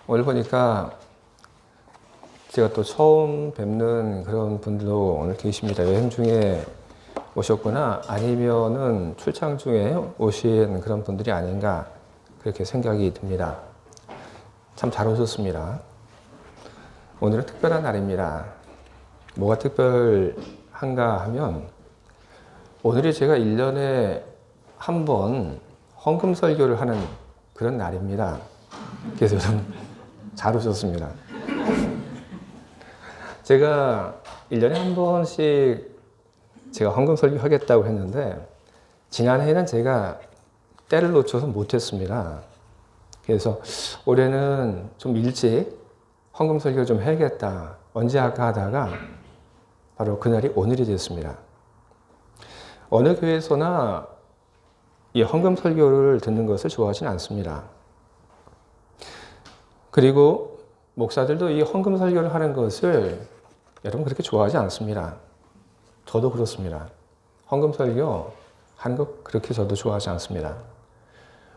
오늘 보니까 제가 또 처음 뵙는 그런 분들도 오늘 계십니다. 여행 중에 오셨거나 아니면은 출장 중에 오신 그런 분들이 아닌가 그렇게 생각이 듭니다. 참 잘 오셨습니다. 오늘은 특별한 날입니다. 뭐가 특별한가 하면 오늘이 제가 1년에 한 번 헌금 설교를 하는 그런 날입니다. 그래서 여러분 잘 오셨습니다. 제가 1년에 한 번씩 제가 헌금 설교 하겠다고 했는데 지난해에는 제가 때를 놓쳐서 못했습니다. 그래서 올해는 좀 일찍 헌금 설교 좀 해야겠다. 언제 할까 하다가 바로 그날이 오늘이 됐습니다. 어느 교회에서나 이 헌금 설교를 듣는 것을 좋아하지는 않습니다. 그리고 목사들도 이 헌금 설교를 하는 것을 여러분 그렇게 좋아하지 않습니다. 저도 그렇습니다. 헌금 설교 하는 거 그렇게 저도 좋아하지 않습니다.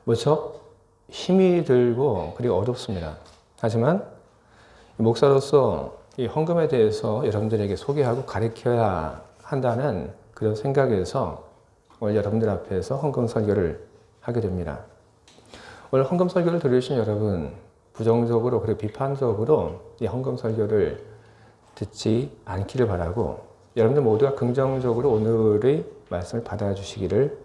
무척 힘이 들고 그리고 어렵습니다. 하지만 목사로서 이 헌금에 대해서 여러분들에게 소개하고 가르쳐야 한다는 그런 생각에서 오늘 여러분들 앞에서 헌금 설교를 하게 됩니다. 오늘 헌금 설교를 들으신 여러분 부정적으로 그리고 비판적으로 이 헌금 설교를 듣지 않기를 바라고 여러분들 모두가 긍정적으로 오늘의 말씀을 받아주시기를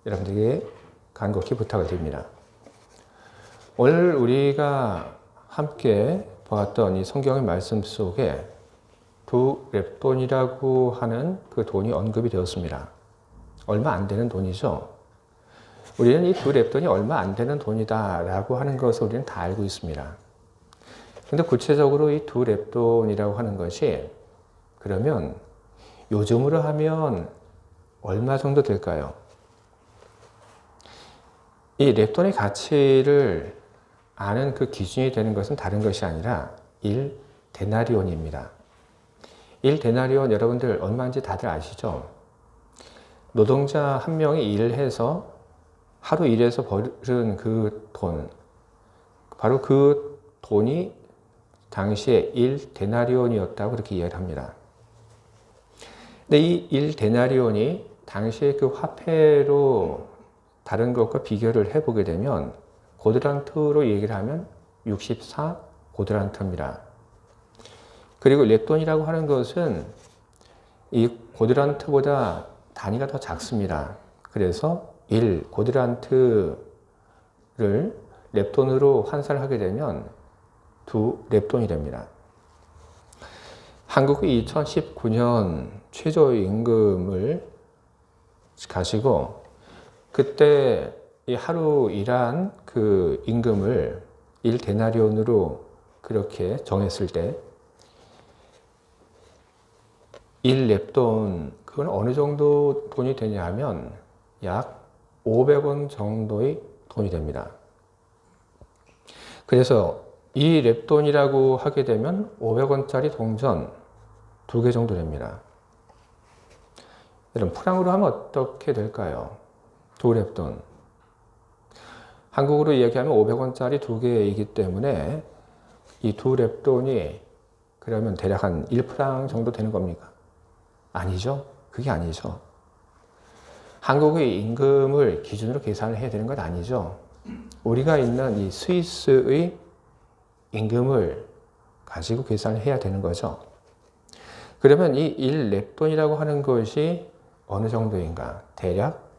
여러분들에게 간곡히 부탁을 드립니다. 오늘 우리가 함께 보았던 이 성경의 말씀 속에 두 렙돈이라고 하는 그 돈이 언급이 되었습니다. 얼마 안 되는 돈이죠. 우리는 이 두 렙돈이 얼마 안 되는 돈이다라고 하는 것을 우리는 다 알고 있습니다. 그런데 구체적으로 이 두 렙돈이라고 하는 것이 그러면 요즘으로 하면 얼마 정도 될까요? 이 렙돈의 가치를 아는 그 기준이 되는 것은 다른 것이 아니라 1데나리온입니다. 1데나리온 여러분들 얼마인지 다들 아시죠? 노동자 한 명이 일을 해서 하루 일해서 벌은 그 돈, 바로 그 돈이 당시에 1데나리온이었다고 그렇게 이해를 합니다. 근데 이 1데나리온이 당시에 그 화폐로 다른 것과 비교를 해보게 되면 고드란트로 얘기를 하면 64 고드란트입니다. 그리고 렙돈이라고 하는 것은 이 고드란트보다 단위가 더 작습니다. 그래서 1 고드란트를 렙돈으로 환산하게 되면 2 렙돈이 됩니다. 한국의 2019년 최저임금을 가지고 그때 이 하루 일한 그 임금을 1데나리온으로 그렇게 정했을 때 1렙돈 그건 어느 정도 돈이 되냐 하면 약 500원 정도의 돈이 됩니다. 그래서 이 렙돈이라고 하게 되면 500원짜리 동전 2개 정도 됩니다. 여러분 프랑으로 하면 어떻게 될까요? 2렙돈. 한국으로 이야기하면 500원짜리 2개이기 때문에 이 2렙돈이 그러면 대략 한 1프랑 정도 되는 겁니까? 아니죠. 그게 아니죠. 한국의 임금을 기준으로 계산을 해야 되는 것 아니죠. 우리가 있는 이 스위스의 임금을 가지고 계산을 해야 되는 거죠. 그러면 이 1렙돈이라고 하는 것이 어느 정도인가? 대략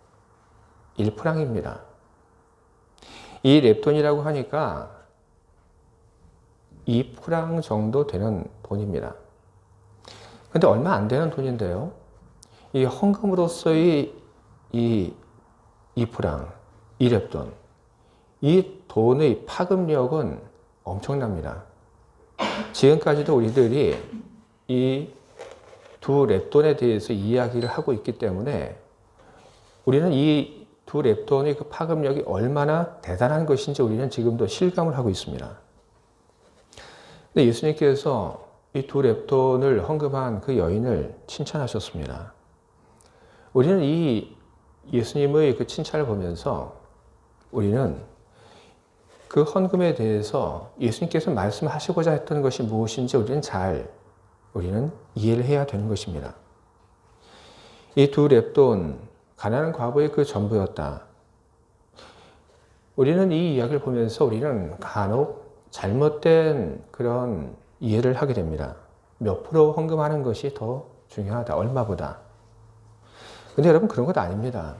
1프랑입니다. 이 렙돈이라고 하니까 2프랑 정도 되는 돈입니다. 근데 얼마 안 되는 돈인데요. 이 헌금으로서의 이 2프랑, 1렙돈. 이 돈의 파급력은 엄청납니다. 지금까지도 우리들이 이 두 렙돈에 대해서 이야기를 하고 있기 때문에 우리는 이 두 렙돈의 그 파급력이 얼마나 대단한 것인지 우리는 지금도 실감을 하고 있습니다. 근데 예수님께서 이 두 렙돈을 헌금한 그 여인을 칭찬하셨습니다. 우리는 이 예수님의 그 칭찬을 보면서 우리는 그 헌금에 대해서 예수님께서 말씀하시고자 했던 것이 무엇인지 우리는 이해를 해야 되는 것입니다. 이 두 렙돈, 가난한 과부의 그 전부였다. 우리는 이 이야기를 보면서 우리는 간혹 잘못된 그런 이해를 하게 됩니다. 몇 프로 헌금하는 것이 더 중요하다, 얼마보다. 근데 여러분, 그런 것 아닙니다.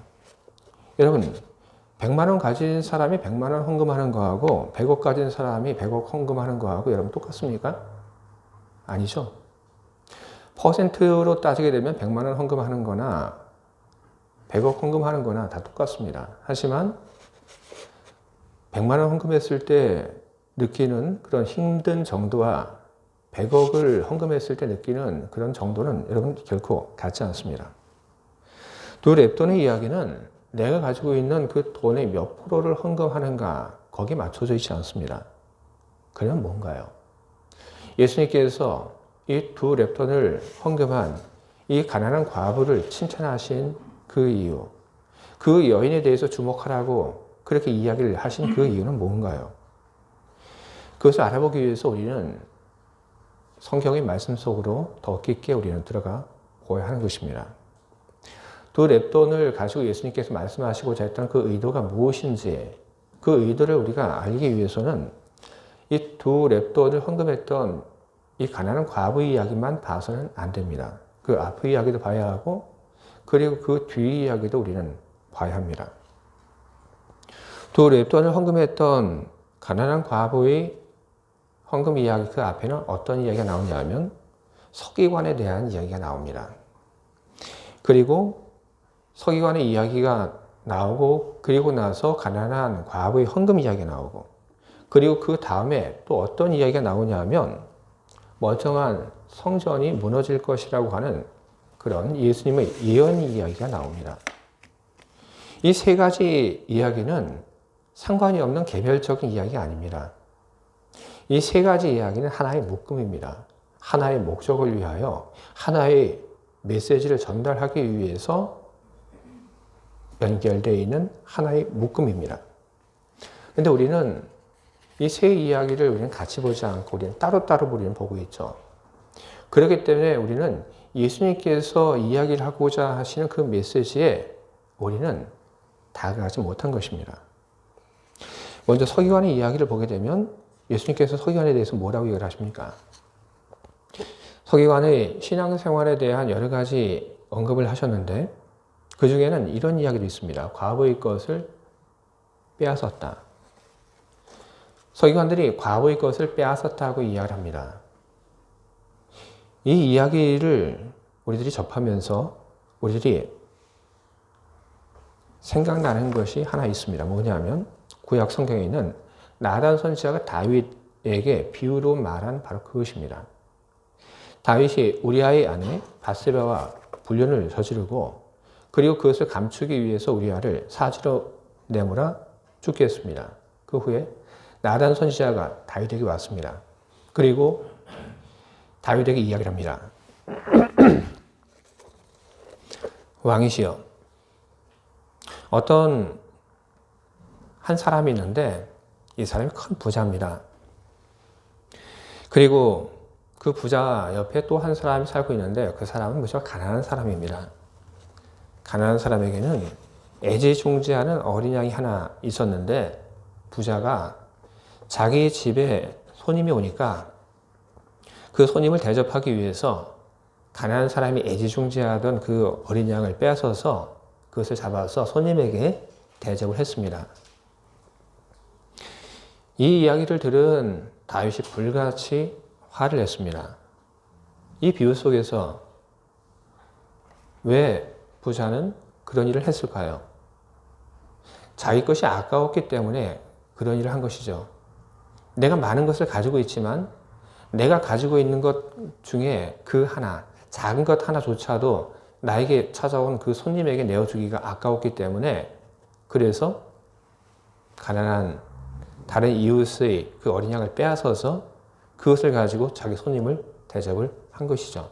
여러분, 100만 원 가진 사람이 100만 원 헌금하는 거하고 100억 가진 사람이 100억 헌금하는 거하고 여러분 똑같습니까? 아니죠. 퍼센트로 따지게 되면 100만 원 헌금하는 거나 100억 헌금하는 거나 다 똑같습니다. 하지만 100만 원 헌금했을 때 느끼는 그런 힘든 정도와 100억을 헌금했을 때 느끼는 그런 정도는 여러분 결코 같지 않습니다. 두 렙돈의 이야기는 내가 가지고 있는 그 돈의 몇 프로를 헌금하는가 거기에 맞춰져 있지 않습니다. 그러면 뭔가요? 예수님께서 이 두 렙돈을 헌금한 이 가난한 과부를 칭찬하신 그 이유, 그 여인에 대해서 주목하라고 그렇게 이야기를 하신 그 이유는 뭔가요? 그것을 알아보기 위해서 우리는 성경의 말씀 속으로 더 깊게 우리는 들어가 보아야 하는 것입니다. 두 렙돈을 가지고 예수님께서 말씀하시고자 했던 그 의도가 무엇인지 그 의도를 우리가 알기 위해서는 이 두 렙돈을 헌금했던 이 가난한 과부의 이야기만 봐서는 안 됩니다. 그 앞의 이야기도 봐야 하고 그리고 그 뒤 이야기도 우리는 봐야 합니다. 두 렙돈을 헌금했던 가난한 과부의 헌금 이야기 그 앞에는 어떤 이야기가 나오냐 하면 서기관에 대한 이야기가 나옵니다. 그리고 서기관의 이야기가 나오고 그리고 나서 가난한 과부의 헌금 이야기가 나오고 그리고 그 다음에 또 어떤 이야기가 나오냐 하면 멀쩡한 성전이 무너질 것이라고 하는 그런 예수님의 예언 이야기가 나옵니다. 이 세 가지 이야기는 상관이 없는 개별적인 이야기가 아닙니다. 이 세 가지 이야기는 하나의 묶음입니다. 하나의 목적을 위하여 하나의 메시지를 전달하기 위해서 연결되어 있는 하나의 묶음입니다. 그런데 우리는 이 세 이야기를 우리는 같이 보지 않고 우리는 따로따로 우리는 보고 있죠. 그렇기 때문에 우리는 예수님께서 이야기를 하고자 하시는 그 메시지에 우리는 다가가지 못한 것입니다. 먼저 서기관의 이야기를 보게 되면 예수님께서 서기관에 대해서 뭐라고 얘기를 하십니까? 서기관의 신앙생활에 대한 여러 가지 언급을 하셨는데 그 중에는 이런 이야기도 있습니다. 과부의 것을 빼앗았다. 서기관들이 과부의 것을 빼앗았다고 이야기를 합니다. 이 이야기를 우리들이 접하면서 우리들이 생각나는 것이 하나 있습니다. 뭐냐면 구약 성경에 있는 나단 선지자가 다윗에게 비유로 말한 바로 그것입니다. 다윗이 우리아의 아내 밧세바와 불륜을 저지르고 그리고 그것을 감추기 위해서 우리아를 사지로 내몰아 죽게 했습니다. 그 후에 나단 선지자가 다윗에게 왔습니다. 그리고 다윗에게 이야기를 합니다. 왕이시여, 어떤 한 사람이 있는데 이 사람이 큰 부자입니다. 그리고 그 부자 옆에 또 한 사람이 살고 있는데 그 사람은 무척 가난한 사람입니다. 가난한 사람에게는 애지중지하는 어린 양이 하나 있었는데 부자가 자기 집에 손님이 오니까 그 손님을 대접하기 위해서 가난한 사람이 애지중지하던 그 어린 양을 빼앗아서 그것을 잡아서 손님에게 대접을 했습니다. 이 이야기를 들은 다윗이 불같이 화를 냈습니다. 이 비유 속에서 왜 부자는 그런 일을 했을까요? 자기 것이 아까웠기 때문에 그런 일을 한 것이죠. 내가 많은 것을 가지고 있지만 내가 가지고 있는 것 중에 그 하나, 작은 것 하나조차도 나에게 찾아온 그 손님에게 내어주기가 아까웠기 때문에 그래서 가난한 다른 이웃의 그 어린 양을 빼앗아서 그것을 가지고 자기 손님을 대접을 한 것이죠.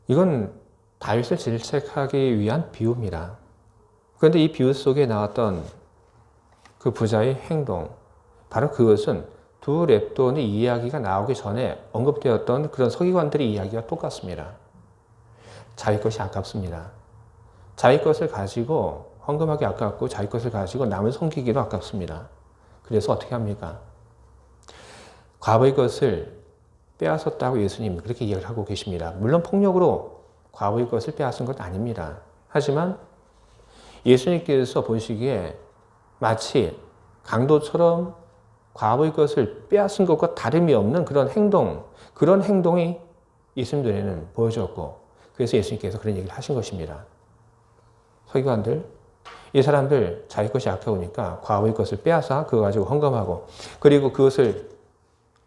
이건 다윗을 질책하기 위한 비유입니다. 그런데 이 비유 속에 나왔던 그 부자의 행동, 바로 그것은 두 랩돈의 이야기가 나오기 전에 언급되었던 그런 서기관들의 이야기가 똑같습니다. 자기 것이 아깝습니다. 자기 것을 가지고 헌금하기 아깝고 자기 것을 가지고 남을 섬기기도 아깝습니다. 그래서 어떻게 합니까? 과부의 것을 빼앗았다고 예수님 그렇게 이야기를 하고 계십니다. 물론 폭력으로 과부의 것을 빼앗은 것 아닙니다. 하지만 예수님께서 보시기에 마치 강도처럼 과부의 것을 빼앗은 것과 다름이 없는 그런 행동이 예수님 눈에는 보여졌고, 그래서 예수님께서 그런 얘기를 하신 것입니다. 서기관들, 이 사람들 자기 것이 아까우니까 과부의 것을 빼앗아 그거 가지고 헌금하고, 그리고 그것을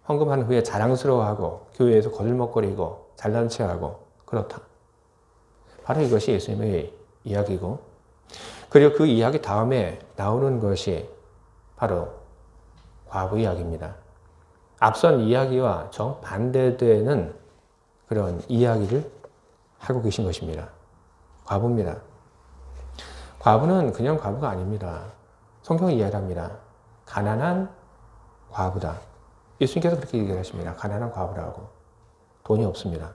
헌금한 후에 자랑스러워하고 교회에서 거들먹거리고 잘난 체하고 그렇다. 바로 이것이 예수님의 이야기고, 그리고 그 이야기 다음에 나오는 것이 바로 과부 이야기입니다. 앞선 이야기와 정반대되는 그런 이야기를 하고 계신 것입니다. 과부입니다. 과부는 그냥 과부가 아닙니다. 성경이 이야기합니다. 가난한 과부다. 예수님께서 그렇게 얘기하십니다. 가난한 과부라고. 돈이 없습니다.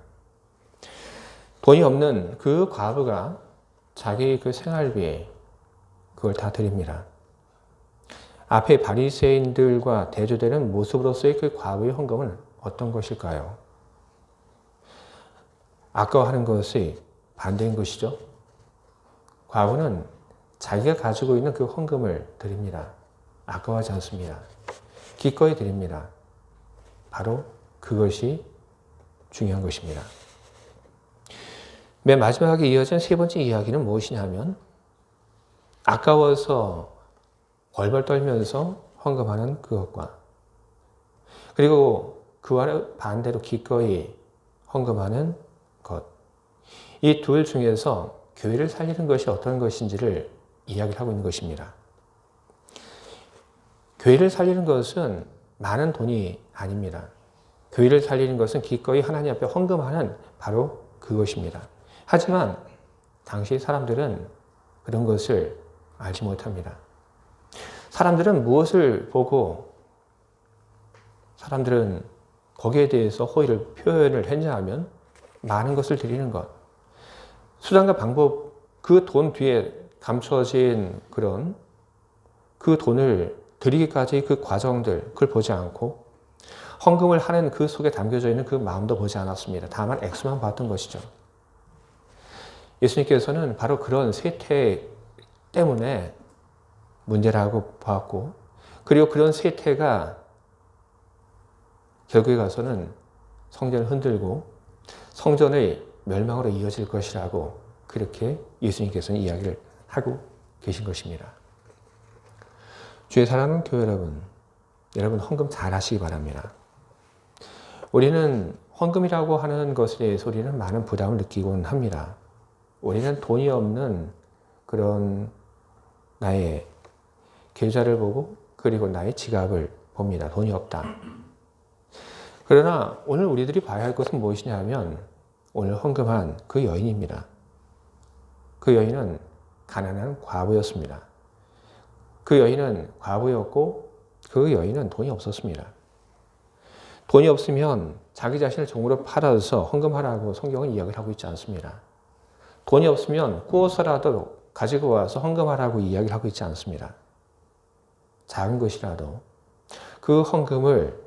돈이 없는 그 과부가 자기 그 생활비 그걸 다 드립니다. 앞에 바리새인들과 대조되는 모습으로서의 그 과부의 헌금은 어떤 것일까요? 아까워하는 것이 반대인 것이죠. 과부는 자기가 가지고 있는 그 헌금을 드립니다. 아까워하지 않습니다. 기꺼이 드립니다. 바로 그것이 중요한 것입니다. 맨 마지막에 이어진 세 번째 이야기는 무엇이냐면, 아까워서 벌벌 떨면서 헌금하는 그것과, 그리고 그와 반대로 기꺼이 헌금하는 것, 이 둘 중에서 교회를 살리는 것이 어떤 것인지를 이야기를 하고 있는 것입니다. 교회를 살리는 것은 많은 돈이 아닙니다. 교회를 살리는 것은 기꺼이 하나님 앞에 헌금하는 바로 그것입니다. 하지만 당시 사람들은 그런 것을 알지 못합니다. 사람들은 무엇을 보고 사람들은 거기에 대해서 호의를 표현을 했냐 하면 많은 것을 드리는 것. 수단과 방법, 그 돈 뒤에 감춰진 그런 그 돈을 드리기까지 그 과정들, 그걸 보지 않고 헌금을 하는 그 속에 담겨져 있는 그 마음도 보지 않았습니다. 다만 액수만 봤던 것이죠. 예수님께서는 바로 그런 세태 때문에 문제라고 보았고, 그리고 그런 세태가 결국에 가서는 성전을 흔들고 성전의 멸망으로 이어질 것이라고 그렇게 예수님께서는 이야기를 하고 계신 것입니다. 주의 사랑하는 교회 여러분 헌금 잘 하시기 바랍니다. 우리는 헌금이라고 하는 것에 대해서 우리는 많은 부담을 느끼곤 합니다. 우리는 돈이 없는 그런 나의 계좌를 보고 그리고 나의 지갑을 봅니다. 돈이 없다. 그러나 오늘 우리들이 봐야 할 것은 무엇이냐 하면 오늘 헌금한 그 여인입니다. 그 여인은 가난한 과부였습니다. 그 여인은 과부였고 그 여인은 돈이 없었습니다. 돈이 없으면 자기 자신을 종으로 팔아서 헌금하라고 성경은 이야기를 하고 있지 않습니다. 돈이 없으면 구워서라도 가지고 와서 헌금하라고 이야기를 하고 있지 않습니다. 작은 것이라도 그 헌금을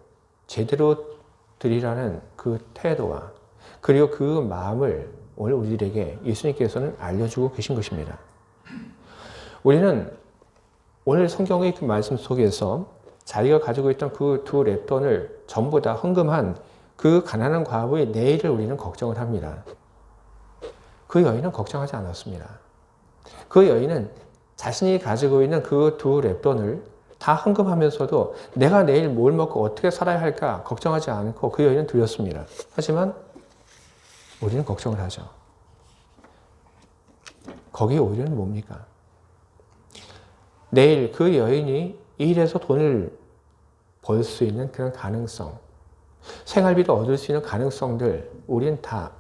제대로 드리라는 그 태도와 그리고 그 마음을 오늘 우리들에게 예수님께서는 알려주고 계신 것입니다. 우리는 오늘 성경의 그 말씀 속에서 자기가 가지고 있던 그 두 랩돈을 전부 다 헌금한 그 가난한 과부의 내일을 우리는 걱정을 합니다. 그 여인은 걱정하지 않았습니다. 그 여인은 자신이 가지고 있는 그 두 랩돈을 다 헌금하면서도 내가 내일 뭘 먹고 어떻게 살아야 할까 걱정하지 않고 그 여인은 드렸습니다. 하지만 우리는 걱정을 하죠. 거기에 오히려는 뭡니까? 내일 그 여인이 이 일에서 돈을 벌 수 있는 그런 가능성, 생활비를 얻을 수 있는 가능성들 우리는 다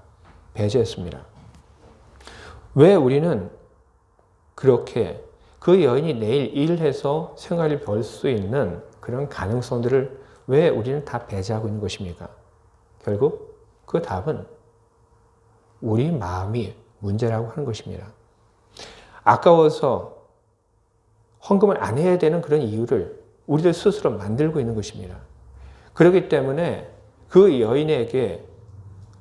배제했습니다. 왜 우리는 그렇게 그 여인이 내일 일해서 생활을 벌 수 있는 그런 가능성들을 왜 우리는 다 배제하고 있는 것입니까? 결국 그 답은 우리 마음이 문제라고 하는 것입니다. 아까워서 헌금을 안 해야 되는 그런 이유를 우리들 스스로 만들고 있는 것입니다. 그렇기 때문에 그 여인에게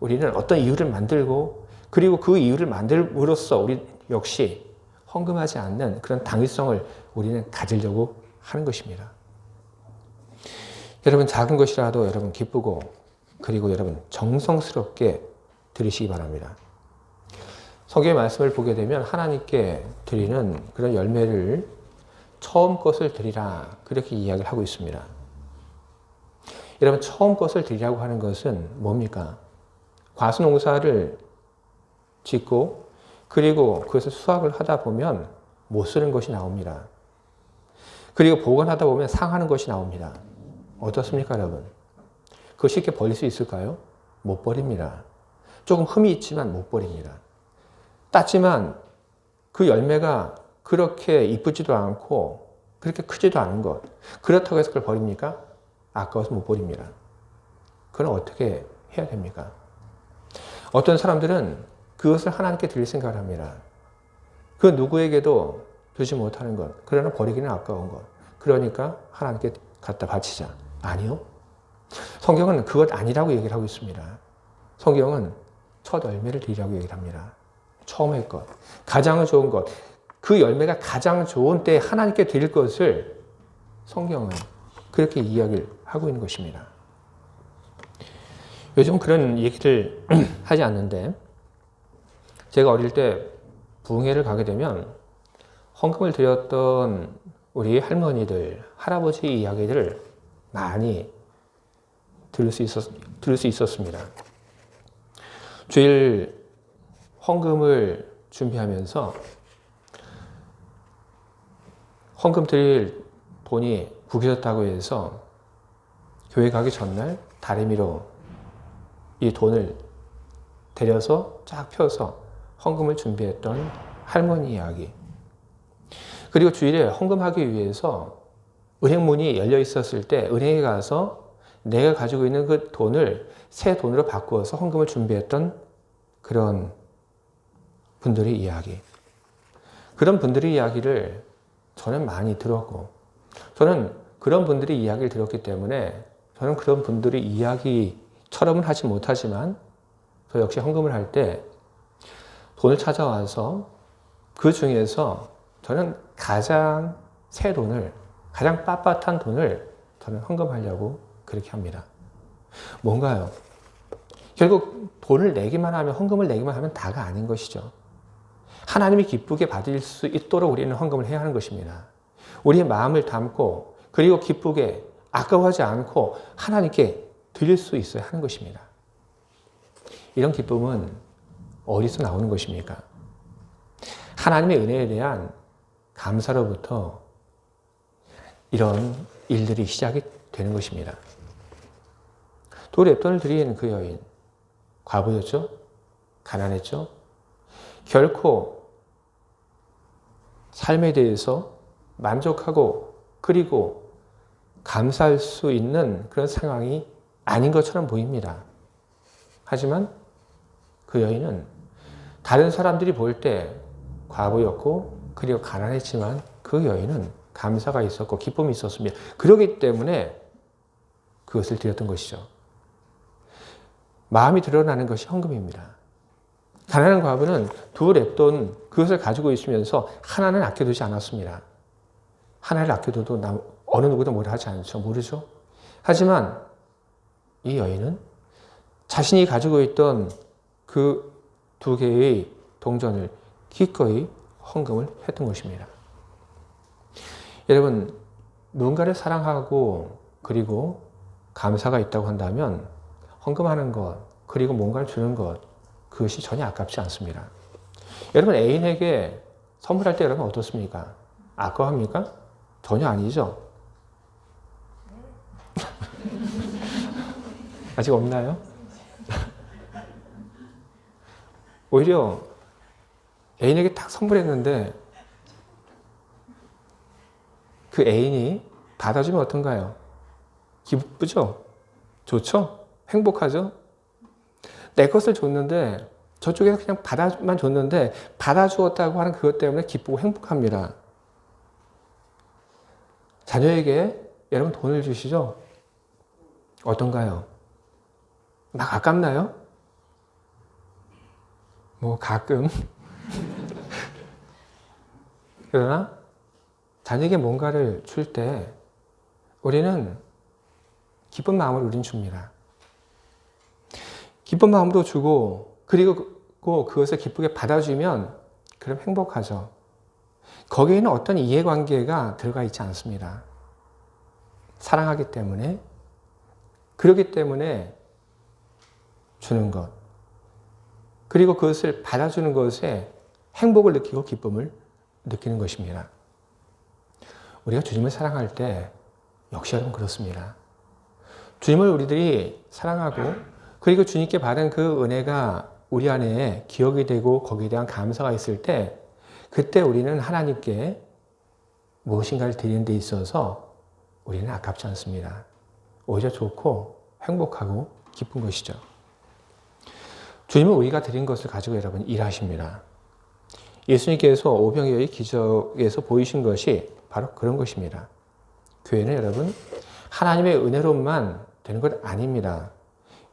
우리는 어떤 이유를 만들고 그리고 그 이유를 만들므로써 우리 역시 헌금하지 않는 그런 당위성을 우리는 가지려고 하는 것입니다. 여러분 작은 것이라도 여러분 기쁘고 그리고 여러분 정성스럽게 들으시기 바랍니다. 성경의 말씀을 보게 되면 하나님께 드리는 그런 열매를 처음 것을 드리라 그렇게 이야기를 하고 있습니다. 여러분 처음 것을 드리라고 하는 것은 뭡니까? 과수농사를 짓고 그리고 그것을 수확을 하다 보면 못 쓰는 것이 나옵니다. 그리고 보관하다 보면 상하는 것이 나옵니다. 어떻습니까 여러분? 그거 쉽게 버릴 수 있을까요? 못 버립니다. 조금 흠이 있지만 못 버립니다. 땄지만 그 열매가 그렇게 이쁘지도 않고 그렇게 크지도 않은 것. 그렇다고 해서 그걸 버립니까? 아까워서 못 버립니다. 그럼 어떻게 해야 됩니까? 어떤 사람들은 그것을 하나님께 드릴 생각을 합니다. 그 누구에게도 주지 못하는 것. 그러나 버리기는 아까운 것. 그러니까 하나님께 갖다 바치자. 아니요. 성경은 그것 아니라고 얘기를 하고 있습니다. 성경은 첫 열매를 드리라고 얘기를 합니다. 처음의 것, 가장 좋은 것, 그 열매가 가장 좋은 때에 하나님께 드릴 것을 성경은 그렇게 이야기를 하고 있는 것입니다. 요즘 그런 얘기를 하지 않는데 제가 어릴 때 부흥회를 가게 되면 헌금을 드렸던 우리 할머니들, 할아버지 이야기들을 많이 들을 수 있었습니다. 주일 헌금을 준비하면서 헌금 드릴 돈이 구겨졌다고 해서 교회 가기 전날 다리미로 이 돈을 데려서 쫙 펴서 헌금을 준비했던 할머니 이야기. 그리고 주일에 헌금하기 위해서 은행문이 열려 있었을 때 은행에 가서 내가 가지고 있는 그 돈을 새 돈으로 바꾸어서 헌금을 준비했던 그런 분들의 이야기. 그런 분들의 이야기를 저는 많이 들었고, 저는 그런 분들의 이야기를 들었기 때문에 저는 그런 분들의 이야기처럼은 하지 못하지만 저 역시 헌금을 할 때 돈을 찾아와서 그 중에서 저는 가장 새 돈을, 가장 빳빳한 돈을 저는 헌금하려고 그렇게 합니다. 뭔가요? 결국 돈을 내기만 하면, 헌금을 내기만 하면 다가 아닌 것이죠. 하나님이 기쁘게 받을 수 있도록 우리는 헌금을 해야 하는 것입니다. 우리의 마음을 담고 그리고 기쁘게 아까워하지 않고 하나님께 드릴 수 있어야 하는 것입니다. 이런 기쁨은 어디서 나오는 것입니까? 하나님의 은혜에 대한 감사로부터 이런 일들이 시작이 되는 것입니다. 두 랩돈을 드린 그 여인, 과부였죠? 가난했죠? 결코 삶에 대해서 만족하고 그리고 감사할 수 있는 그런 상황이 아닌 것처럼 보입니다. 하지만 그 여인은 다른 사람들이 볼 때 과부였고 그리고 가난했지만 그 여인은 감사가 있었고 기쁨이 있었습니다. 그렇기 때문에 그것을 드렸던 것이죠. 마음이 드러나는 것이 헌금입니다. 가난한 과부는 두 랩돈 그것을 가지고 있으면서 하나는 아껴두지 않았습니다. 하나를 아껴둬도 어느 누구도 뭐라 하지 않죠. 모르죠. 하지만 이 여인은 자신이 가지고 있던 그 두 개의 동전을 기꺼이 헌금을 했던 것입니다. 여러분, 누군가를 사랑하고 그리고 감사가 있다고 한다면 헌금하는 것 그리고 뭔가를 주는 것 그것이 전혀 아깝지 않습니다. 여러분 애인에게 선물할 때 여러분 어떻습니까? 아까워합니까? 전혀 아니죠. 아직 없나요? 오히려 애인에게 딱 선물했는데 그 애인이 받아주면 어떤가요? 기쁘죠? 좋죠? 행복하죠? 내 것을 줬는데 저쪽에서 그냥 받아만 줬는데 받아주었다고 하는 그것 때문에 기쁘고 행복합니다. 자녀에게 여러분 돈을 주시죠? 어떤가요? 막 아깝나요? 뭐 가끔. 그러나 자녀에게 뭔가를 줄 때 우리는 기쁜 마음으로 우린 줍니다. 기쁜 마음으로 주고 그리고 그것을 기쁘게 받아주면 그럼 행복하죠. 거기에는 어떤 이해관계가 들어가 있지 않습니다. 사랑하기 때문에, 그렇기 때문에 주는 것, 그리고 그것을 받아주는 것에 행복을 느끼고 기쁨을 느끼는 것입니다. 우리가 주님을 사랑할 때 역시 여러분 그렇습니다. 주님을 우리들이 사랑하고 그리고 주님께 받은 그 은혜가 우리 안에 기억이 되고 거기에 대한 감사가 있을 때 그때 우리는 하나님께 무엇인가를 드리는 데 있어서 우리는 아깝지 않습니다. 오히려 좋고 행복하고 기쁜 것이죠. 주님은 우리가 드린 것을 가지고 여러분 일하십니다. 예수님께서 오병이어의 기적에서 보이신 것이 바로 그런 것입니다. 교회는 여러분 하나님의 은혜로만 되는 것 아닙니다.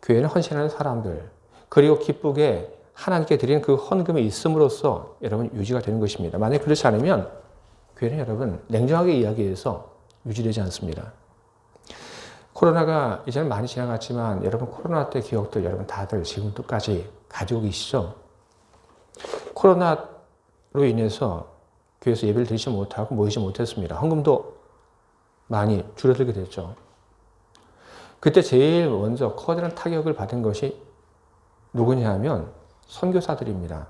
교회는 헌신하는 사람들 그리고 기쁘게 하나님께 드리는 그 헌금이 있음으로써 여러분 유지가 되는 것입니다. 만약 그렇지 않으면 교회는 여러분 냉정하게 이야기해서 유지되지 않습니다. 코로나가 이제는 많이 지나갔지만 여러분 코로나 때 기억들 여러분 다들 지금까지 가지고 계시죠? 코로나로 인해서 교회에서 예배를 드리지 못하고 모이지 못했습니다. 헌금도 많이 줄어들게 됐죠. 그때 제일 먼저 커다란 타격을 받은 것이 누구냐 하면 선교사들입니다.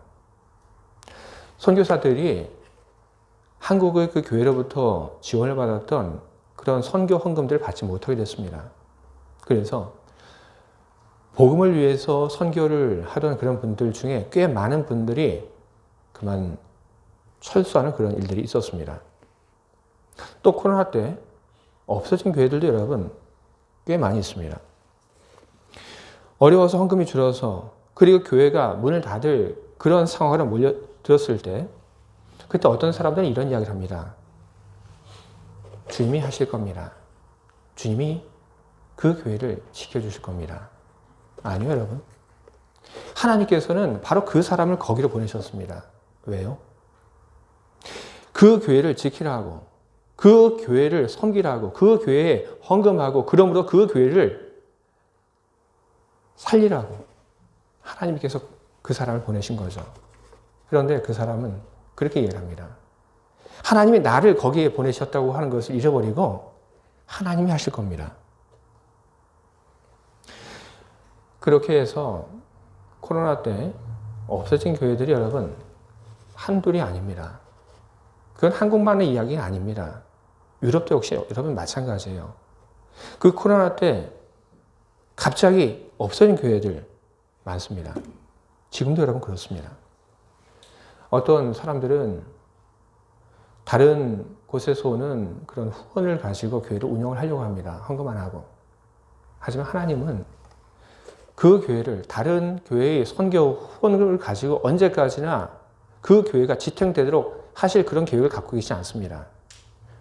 선교사들이 한국의 그 교회로부터 지원을 받았던 그런 선교 헌금들을 받지 못하게 됐습니다. 그래서 복음을 위해서 선교를 하던 그런 분들 중에 꽤 많은 분들이 그만 철수하는 그런 일들이 있었습니다. 또 코로나 때 없어진 교회들도 여러분 꽤 많이 있습니다. 어려워서 헌금이 줄어서 그리고 교회가 문을 닫을 그런 상황으로 몰려들었을 때 그때 어떤 사람들은 이런 이야기를 합니다. 주님이 하실 겁니다. 주님이 그 교회를 지켜주실 겁니다. 아니요, 여러분. 하나님께서는 바로 그 사람을 거기로 보내셨습니다. 왜요? 그 교회를 지키라고, 그 교회를 섬기라고, 그 교회에 헌금하고, 그러므로 그 교회를 살리라고 하나님께서 그 사람을 보내신 거죠. 그런데 그 사람은 그렇게 이해를 합니다. 하나님이 나를 거기에 보내셨다고 하는 것을 잊어버리고 하나님이 하실 겁니다. 그렇게 해서 코로나 때 없어진 교회들이 여러분 한둘이 아닙니다. 그건 한국만의 이야기가 아닙니다. 유럽도 역시 여러분 마찬가지예요. 그 코로나 때 갑자기 없어진 교회들 많습니다. 지금도 여러분 그렇습니다. 어떤 사람들은 다른 곳에서 오는 그런 후원을 가지고 교회를 운영을 하려고 합니다. 헌금 안 하고. 하지만 하나님은 그 교회를 다른 교회의 선교 후원을 가지고 언제까지나 그 교회가 지탱되도록 하실 그런 계획을 갖고 계시지 않습니다.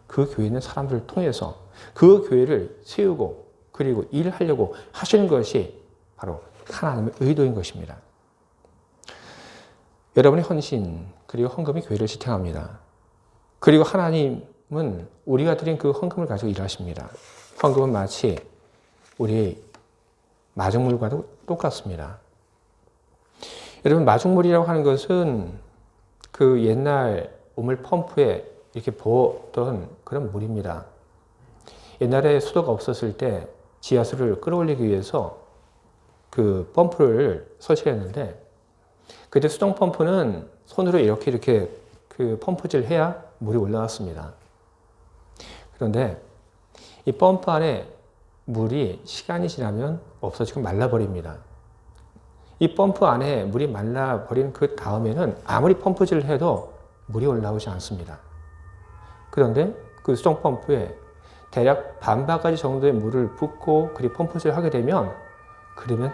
그 교회는 사람들을 통해서 그 교회를 세우고 그리고 일하려고 하시는 것이 바로 하나님의 의도인 것입니다. 여러분의 헌신 그리고 헌금이 교회를 지탱합니다. 그리고 하나님은 우리가 드린 그 헌금을 가지고 일하십니다. 헌금은 마치 우리의 마중물과도 똑같습니다. 여러분 마중물이라고 하는 것은 그 옛날 우물 펌프에 이렇게 부었던 그런 물입니다. 옛날에 수도가 없었을 때 지하수를 끌어올리기 위해서 그 펌프를 설치했는데 그때 수동 펌프는 손으로 이렇게 그 펌프질을 해야 물이 올라왔습니다. 그런데 이 펌프 안에 물이 시간이 지나면 없어지고 말라버립니다. 이 펌프 안에 물이 말라버린 그 다음에는 아무리 펌프질을 해도 물이 올라오지 않습니다. 그런데 그 수정 펌프에 대략 반바가지 정도의 물을 붓고 그리고 펌프질을 하게 되면 그러면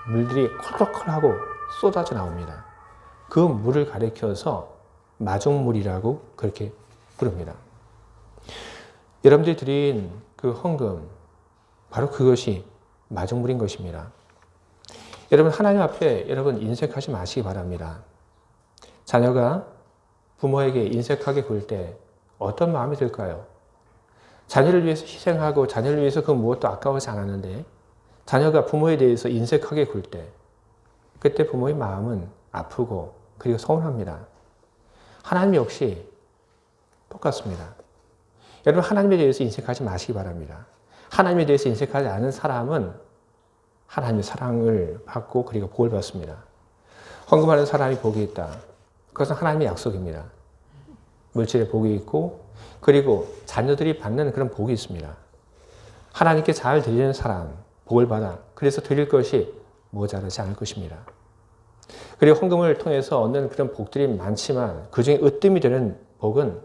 물들이 콜콜콜 하고 쏟아져 나옵니다. 그 물을 가리켜서 마중물이라고 그렇게 부릅니다. 여러분들이 드린 그 헌금, 바로 그것이 마중물인 것입니다. 여러분, 하나님 앞에 여러분 인색하지 마시기 바랍니다. 자녀가 부모에게 인색하게 굴 때 어떤 마음이 들까요? 자녀를 위해서 희생하고 자녀를 위해서 그 무엇도 아까워하지 않았는데 자녀가 부모에 대해서 인색하게 굴 때 그때 부모의 마음은 아프고 그리고 서운합니다. 하나님 역시 똑같습니다. 여러분, 하나님에 대해서 인색하지 마시기 바랍니다. 하나님에 대해서 인색하지 않은 사람은 하나님의 사랑을 받고 그리고 복을 받습니다. 헌금하는 사람이 복이 있다. 그것은 하나님의 약속입니다. 물질의 복이 있고 그리고 자녀들이 받는 그런 복이 있습니다. 하나님께 잘 드리는 사람, 복을 받아 그래서 드릴 것이 모자라지 않을 것입니다. 그리고 헌금을 통해서 얻는 그런 복들이 많지만 그중에 으뜸이 되는 복은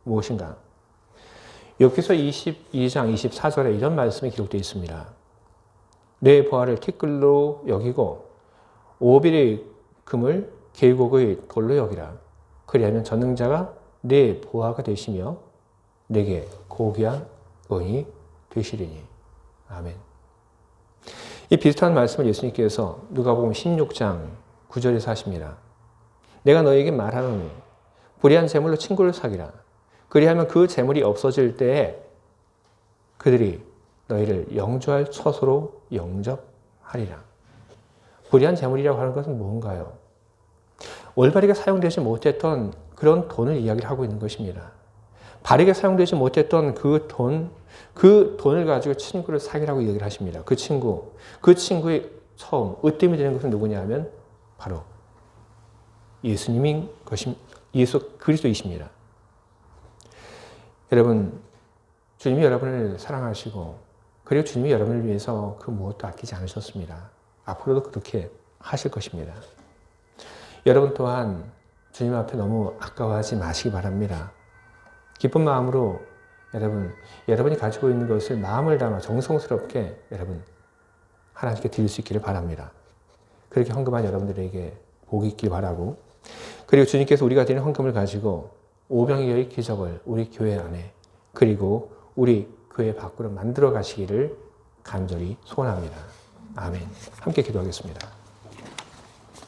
무엇인가? 욥기서 22장 24절에 이런 말씀이 기록되어 있습니다. 내 보화를 티끌로 여기고 오빌의 금을 계곡의 돌로 여기라. 그리하면 전능자가 내 보화가 되시며 내게 고귀한 은이 되시리니. 아멘. 이 비슷한 말씀을 예수님께서 누가복음 16장 9절에서 하십니다. 내가 너에게 말하노니 불의한 재물로 친구를 사귀라. 그리하면 그 재물이 없어질 때에 그들이 너희를 영주할 처소로 영접하리라. 불의한 재물이라고 하는 것은 뭔가요? 올바르게 사용되지 못했던 그런 돈을 이야기를 하고 있는 것입니다. 바르게 사용되지 못했던 그 돈을 가지고 친구를 사귀라고 이야기를 하십니다. 그 친구의 처음 으뜸이 되는 것은 누구냐 면 바로 예수 그리스도이십니다. 여러분, 주님이 여러분을 사랑하시고 그리고 주님이 여러분을 위해서 그 무엇도 아끼지 않으셨습니다. 앞으로도 그렇게 하실 것입니다. 여러분 또한 주님 앞에 너무 아까워하지 마시기 바랍니다. 기쁜 마음으로 여러분이 가지고 있는 것을 마음을 담아 정성스럽게 여러분 하나님께 드릴 수 있기를 바랍니다. 그렇게 헌금한 여러분들에게 복이 있길 바라고, 그리고 주님께서 우리가 드리는 헌금을 가지고 오병이어의 기적을 우리 교회 안에 그리고 우리 교회 밖으로 만들어 가시기를 간절히 소원합니다. 아멘. 함께 기도하겠습니다.